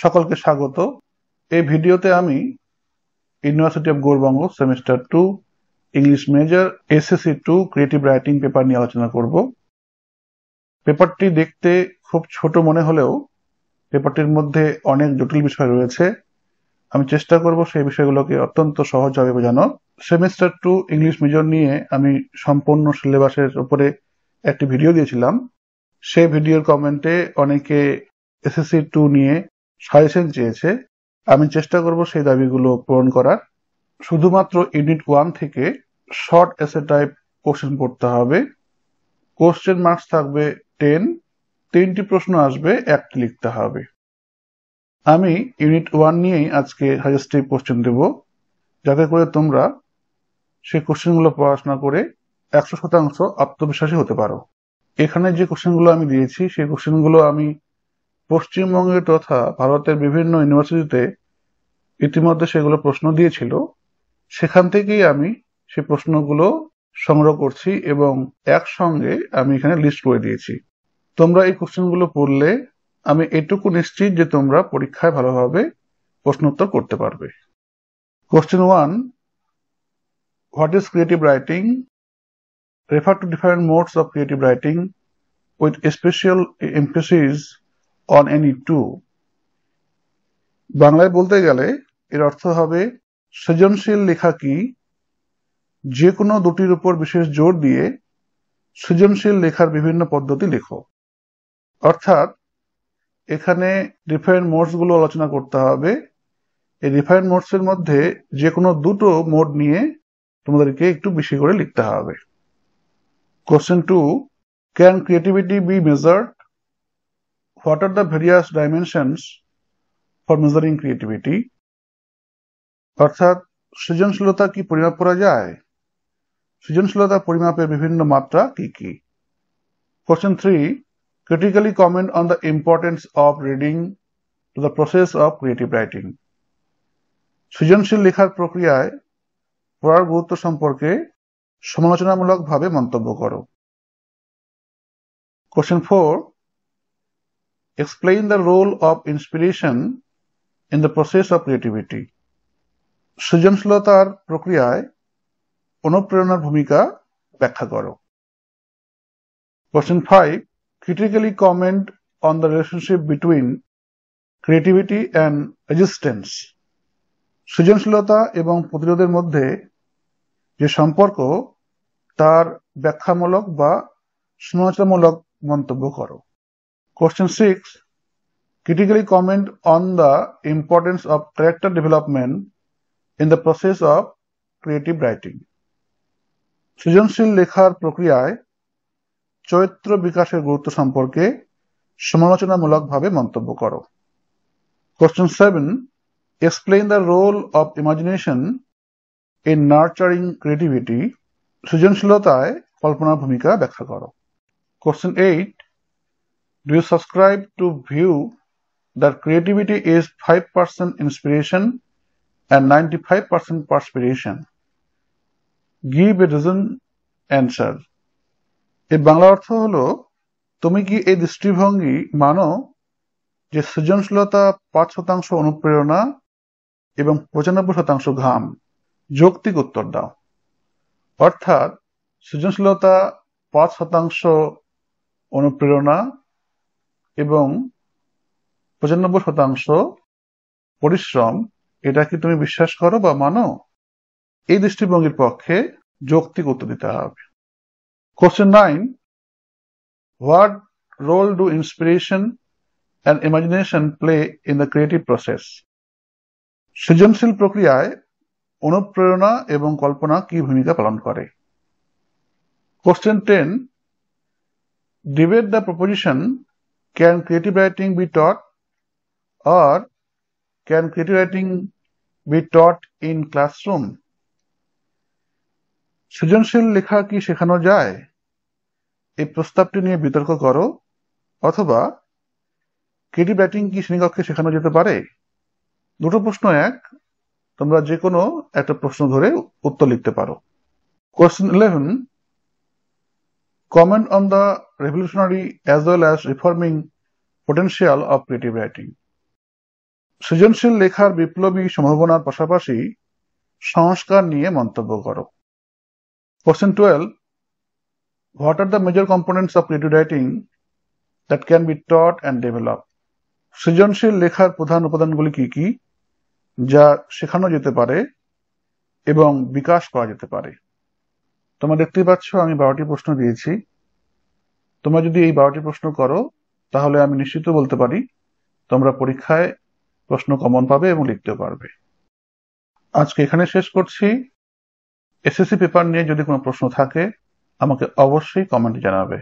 সকলকে স্বাগত। এই ভিডিওতে আমি university of Gour Banga semester 2 English major SSC 2 creative writing paper নিয়ে আলোচনা করব। পেপারটি দেখতে খুব ছোট মনে হলেও পেপারটির মধ্যে অনেক জটিল বিষয় রয়েছে। আমি চেষ্টা করব সেই বিষয়গুলোকে অত্যন্ত সহজভাবে বোঝানো। সেমিস্টার 2 ইংলিশ মেজর নিয়ে আমি সম্পূর্ণ সিলেবাসের উপরে একটি ভিডিও দিয়েছিলাম। সেই ভিডিওর কমেন্টে অনেকে এসএসসি 2 নিয়ে সাজেশন চেয়েছে। আমি চেষ্টা করব সেই দাবিগুলো পূরণ করার। শুধুমাত্র ইউনিট 1 থেকে শর্ট এসে টাইপ কোশ্চেন পড়তে হবে। কোশ্চেন মার্কস থাকবে 10, 3টি প্রশ্ন আসবে, 1টি লিখতে হবে। আমি ইউনিট 1 নিয়েই আজকে সাজেস্টিভ কোশ্চেন দেব, যাতে করে তোমরা সেই কোশ্চেনগুলো পড়াশোনা করে 100% আত্মবিশ্বাসী হতে পারো। এখানে যে কোশ্চেনগুলো আমি দিয়েছি সেই কোশ্চেনগুলো আমি পশ্চিমবঙ্গের তথা ভারতের বিভিন্ন ইউনিভার্সিটিতে ইতিমধ্যে সেগুলো প্রশ্ন দিয়েছিল। সেখান থেকেই আমি সেই প্রশ্নগুলো সংগ্রহ করছি এবং একসঙ্গে আমি এখানে লিস্ট করে দিয়েছি। তোমরা এই কোশ্চেনগুলো পড়লে আমি এটুকু নিশ্চিত যে তোমরা পরীক্ষায় ভালোভাবে প্রশ্নোত্তর করতে পারবে। Question 1, what is creative writing? Refer to different modes of creative writing with a special emphasis on any two. বাংলায় বলতে গেলে এর অর্থ হবে সৃজনশীল লেখা কি? যে কোনো দুটির উপর বিশেষ জোর দিয়ে সৃজনশীল লেখার বিভিন্ন পদ্ধতি লেখো। অর্থাৎ এখানে ডিফারেন্ট মোডস গুলো আলোচনা করতে হবে। এই ডিফারেন্ট মোডস এর মধ্যে যে কোনো দুটো মোড নিয়ে তোমাদেরকে একটু বেশি করে লিখতে হবে। Question 2, can creativity be measured? What are the various dimensions for measuring creativity? অর্থাৎ সৃজনশীলতা কি পরিমাপ করা যায়? সৃজনশীলতা পরিমাপের বিভিন্ন মাত্রা কি কি? Question 3, critically comment on the importance of reading to the process of creative writing. সৃজনশীল লেখার প্রক্রিয়ায় পড়ার গুরুত্ব সম্পর্কে সমালোচনামূলকভাবে মন্তব্য করো। Question 4, explain the role of inspiration in the process of creativity. সৃজনশীলতার প্রক্রিয়ায় অনুপ্রেরণার ভূমিকা ব্যাখ্যা করো। Question 5, critically comment on the relationship between creativity and resistance. সৃজনশীলতা এবং প্রতিরোধের মধ্যে যে সম্পর্ক তার ব্যাখ্যামূলক বা সমালোচনামূলক মন্তব্য করো। Question 6, critically comment on the importance of character development in the process of creative writing. সৃজনশীল লেখার প্রক্রিয়ায় চরিত্র বিকাশের গুরুত্ব সম্পর্কে সমালোচনামূলকভাবে মন্তব্য করো। Question 7, explain the role of imagination in nurturing creativity. সৃজনশীলতায় কল্পনার ভূমিকা ব্যাখ্যা করো। Question 8, do you subscribe to view that creativity is 5% inspiration and 95% perspiration? Give a reason answer. এর বাংলা অর্থ হলো, তুমি কি এই দৃষ্টিভঙ্গি মানো যে সৃজনশীলতা 5% অনুপ্রেরণা এবং 95% ঘাম? যৌক্তিক উত্তর দাও। অর্থাৎ সৃজনশীলতা 5% অনুপ্রেরণা এবং 95% পরিশ্রম, এটা কি তুমি বিশ্বাস করো বা মানো? এই দৃষ্টিভঙ্গির পক্ষে যৌক্তিক উত্তর দিতে হবে। Question 9, what role do inspiration and imagination play in the creative process? সৃজনশীল প্রক্রিয়ায় অনুপ্রেরণা এবং কল্পনা কি ভূমিকা পালন করে? Question 10, debate the proposition, can creative writing be taught or can creative writing be taught in classroom? সৃজনশীল লেখা কি শেখানো যায়? এই প্রস্তাবটি নিয়ে বিতর্ক করো। অথবা ক্রিয়েটিভ রাইটিং কি শ্রেণীকক্ষে শেখানো যেতে পারে? দুটো প্রশ্ন এক, তোমরা যে কোনো একটা প্রশ্ন ধরে উত্তর লিখতে পারো। Question 11, comment on the revolutionary as well as reforming potential of creative writing. সৃজনশীল লেখার বিপ্লবী সম্ভাবনার পাশাপাশি সংস্কার নিয়ে মন্তব্য করো। Question 12. What are the major components of creative writing that can be taught and developed? সৃজনশীল লেখার প্রধান উপাদানগুলি কি কি, যা শেখানো যেতে পারে এবং বিকাশ করা যেতে পারে? তোমরা দেখতেই পাচ্ছ আমি 12টি প্রশ্ন দিয়েছি। তোমরা যদি এই 12টি প্রশ্ন করো তাহলে আমি নিশ্চিত বলতে পারি তোমরা পরীক্ষায় প্রশ্ন কমন পাবে এবং লিখতেও পারবে। আজকে এখানে শেষ করছি। এসএসসি পেপার নিয়ে যদি কোনো প্রশ্ন থাকে আমাকে অবশ্যই কমেন্টে জানাবে।